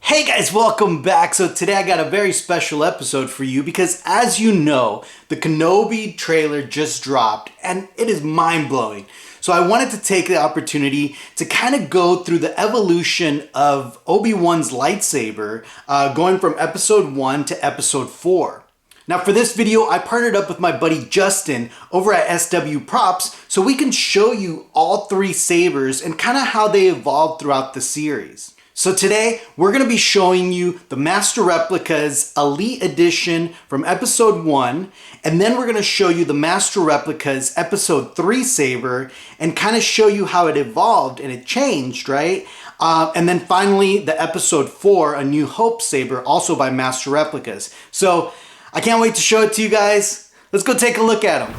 Hey guys, welcome back. So today I got a very special episode for you because as you know, the Kenobi trailer just dropped and it is mind-blowing. So I wanted to take the opportunity to kind of go through the evolution of Obi-Wan's lightsaber going from episode 1 to episode 4. Now for this video, I partnered up with my buddy Justin over at SW Props so we can show you all three sabers and kind of how they evolved throughout the series. So today, we're going to be showing you the Master Replicas Elite Edition from Episode 1, and then we're going to show you the Master Replicas Episode 3 saber, and kind of show you how it evolved and it changed, right? And then finally, the Episode 4, A New Hope saber, also by Master Replicas. So, I can't wait to show it to you guys. Let's go take a look at them.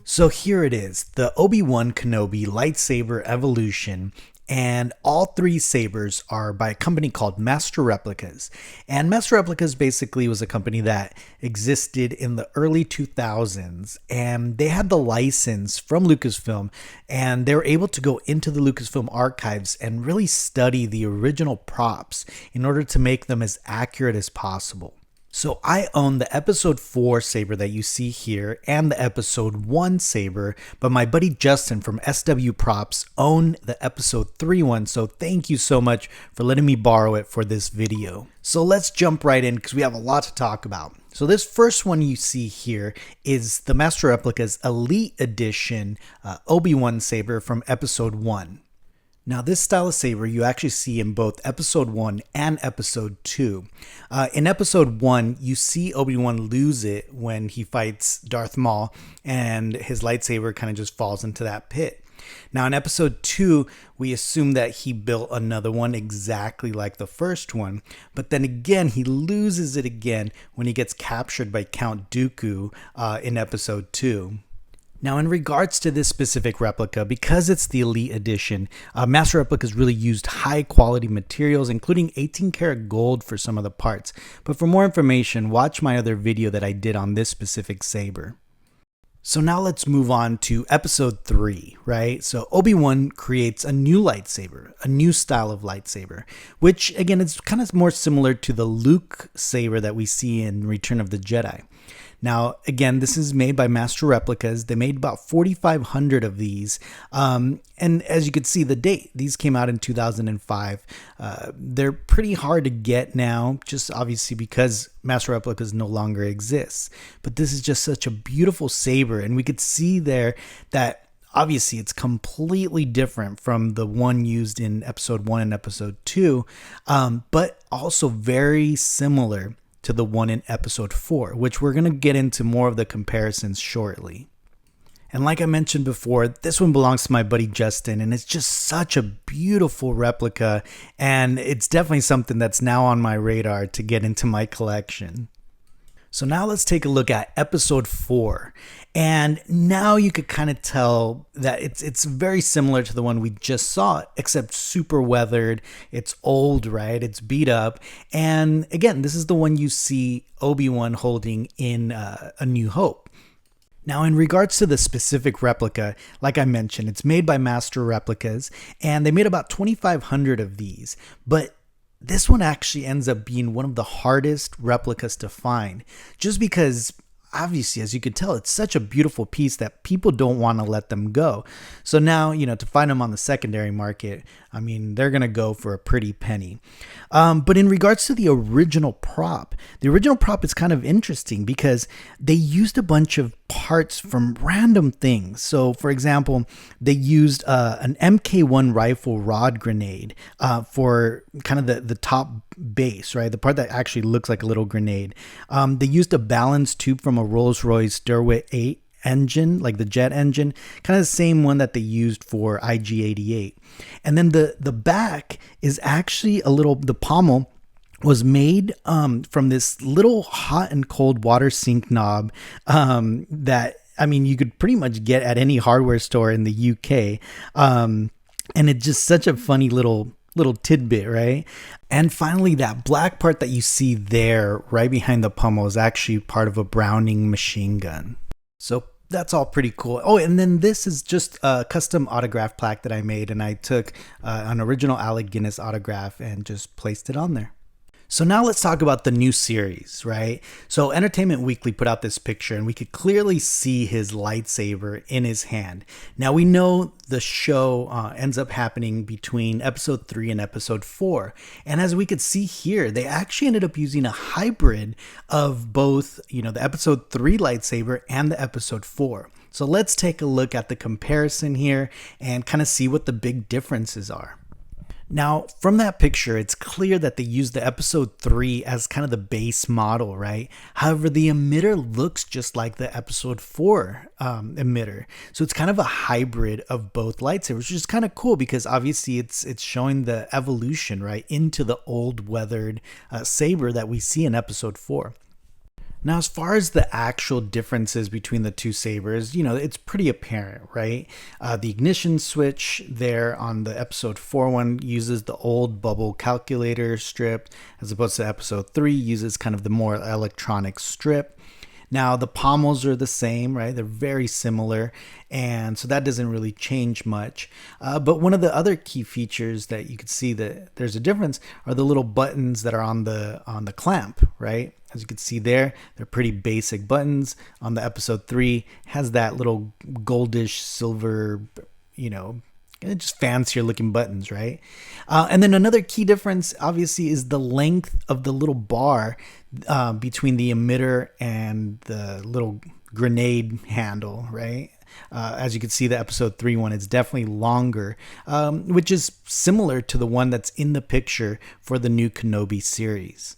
So here it is, the Obi-Wan Kenobi Lightsaber Evolution, and all three sabers are by a company called Master Replicas. And Master Replicas basically was a company that existed in the early 2000s, and they had the license from Lucasfilm, and they were able to go into the Lucasfilm archives and really study the original props in order to make them as accurate as possible. So I own the episode 4 saber that you see here and the episode 1 saber, but my buddy Justin from SW Props owned the episode 3 one, so thank you so much for letting me borrow it for this video. So let's jump right in because we have a lot to talk about. So this first one you see here is the Master Replicas Elite Edition Obi-Wan saber from episode 1. Now this style of saber you actually see in both episode 1 and episode 2. In episode 1, you see Obi-Wan lose it when he fights Darth Maul and his lightsaber kind of just falls into that pit. Now in episode 2, we assume that he built another one exactly like the first one, but then again he loses it again when he gets captured by Count Dooku in episode 2. Now, in regards to this specific replica, because it's the Elite Edition, Master Replicas really used high quality materials, including 18 karat gold for some of the parts. But for more information, watch my other video that I did on this specific saber. So now let's move on to episode 3, right? So Obi-Wan creates a new lightsaber, a new style of lightsaber, which again, is kind of more similar to the Luke saber that we see in Return of the Jedi. Now, again, this is made by Master Replicas. They made about 4,500 of these. And as you can see, the date, these came out in 2005. They're pretty hard to get now, just obviously because Master Replicas no longer exists. But this is just such a beautiful saber. And we could see there that obviously it's completely different from the one used in episode 1 and episode 2, but also very similar to the one in episode 4, which we're going to get into more of the comparisons shortly. And like I mentioned before, this one belongs to my buddy Justin, and it's just such a beautiful replica, and it's definitely something that's now on my radar to get into my collection. So now let's take a look at episode 4. And now you could kind of tell that it's very similar to the one we just saw, except super weathered. It's old, right? It's beat up. And again, this is the one you see Obi-Wan holding in A New Hope. Now, in regards to the specific replica, like I mentioned, it's made by Master Replicas, and they made about 2,500 of these. But this one actually ends up being one of the hardest replicas to find, just because obviously, as you could tell, it's such a beautiful piece that people don't want to let them go. So now, to find them on the secondary market, I mean, they're going to go for a pretty penny. But in regards to the original prop is kind of interesting because they used a bunch of parts from random things. So, for example, they used an MK1 rifle rod grenade for kind of the top base, right? The part that actually looks like a little grenade. They used a balance tube from a Rolls-Royce Derwent 8 engine, like the jet engine, kind of the same one that they used for IG-88. And then the back is actually the pommel was made from this little hot and cold water sink knob that, I mean, you could pretty much get at any hardware store in the UK. And it's just such a funny little little tidbit, right? And finally, that black part that you see there right behind the pommel is actually part of a Browning machine gun. So that's all pretty cool. Oh, and then this is just a custom autograph plaque that I made, and I took an original Alec Guinness autograph and just placed it on there. So now let's talk about the new series, right? So Entertainment Weekly put out this picture and we could clearly see his lightsaber in his hand. Now we know the show ends up happening between episode 3 and episode 4. And as we could see here, they actually ended up using a hybrid of both, the episode 3 lightsaber and the episode 4. So let's take a look at the comparison here and kind of see what the big differences are. Now, from that picture, it's clear that they used the episode 3 as kind of the base model, right? However, the emitter looks just like the episode 4 emitter. So it's kind of a hybrid of both lightsabers, which is kind of cool because obviously it's showing the evolution, right, into the old weathered saber that we see in episode 4. Now, as far as the actual differences between the two sabers, it's pretty apparent, right? The ignition switch there on the episode 4 one uses the old bubble calculator strip, as opposed to episode 3 uses kind of the more electronic strip. Now, the pommels are the same, right? They're very similar, and so that doesn't really change much. But one of the other key features that you could see that there's a difference are the little buttons that are on the clamp, right? As you can see there, they're pretty basic buttons. On the episode 3, has that little goldish silver, just fancier looking buttons, right? And then another key difference, obviously, is the length of the little bar between the emitter and the little grenade handle, right? As you can see, the episode 3 one is definitely longer, which is similar to the one that's in the picture for the new Kenobi series.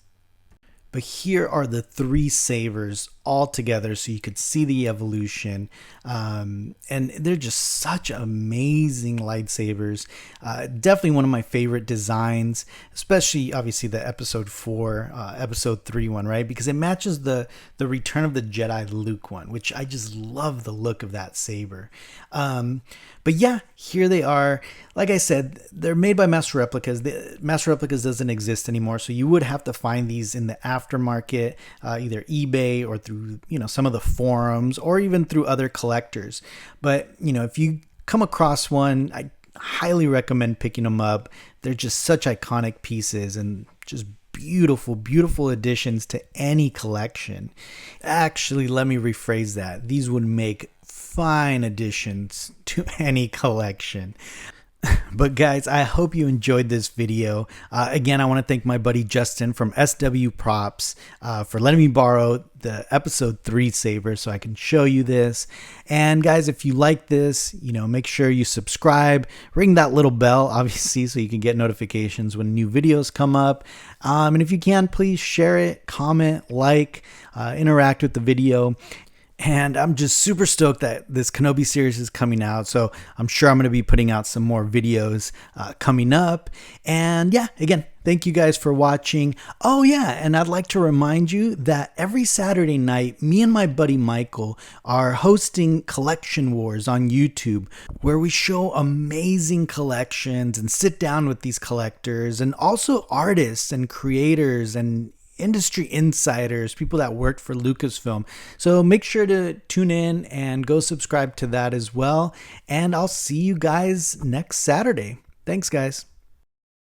But here are the 3 sabers all together so you could see the evolution. And they're just such amazing lightsabers. Definitely one of my favorite designs, especially obviously the episode 4, episode 3 one, right? Because it matches the Return of the Jedi Luke one, which I just love the look of that saber. But yeah, here they are. Like I said, they're made by Master Replicas. Master Replicas doesn't exist anymore, so you would have to find these in the aftermarket, either eBay or through some of the forums, or even through other collectors. But if you come across one, I highly recommend picking them up. They're just such iconic pieces and just beautiful additions to any collection. Actually, let me rephrase that. These would make fine additions to any collection. But guys, I hope you enjoyed this video. Again, I want to thank my buddy Justin from SW Props for letting me borrow the episode 3 saber so I can show you this. And guys, if you like this, make sure you subscribe, ring that little bell, obviously, so you can get notifications when new videos come up. And if you can, please share it, comment, like, interact with the video. And I'm just super stoked that this Kenobi series is coming out. So I'm sure I'm going to be putting out some more videos coming up. And yeah, again, thank you guys for watching. Oh yeah, and I'd like to remind you that every Saturday night, me and my buddy Michael are hosting Collection Wars on YouTube, where we show amazing collections and sit down with these collectors and also artists and creators and industry insiders, people that worked for Lucasfilm. So make sure to tune in and go subscribe to that as well. And I'll see you guys next Saturday. Thanks, guys.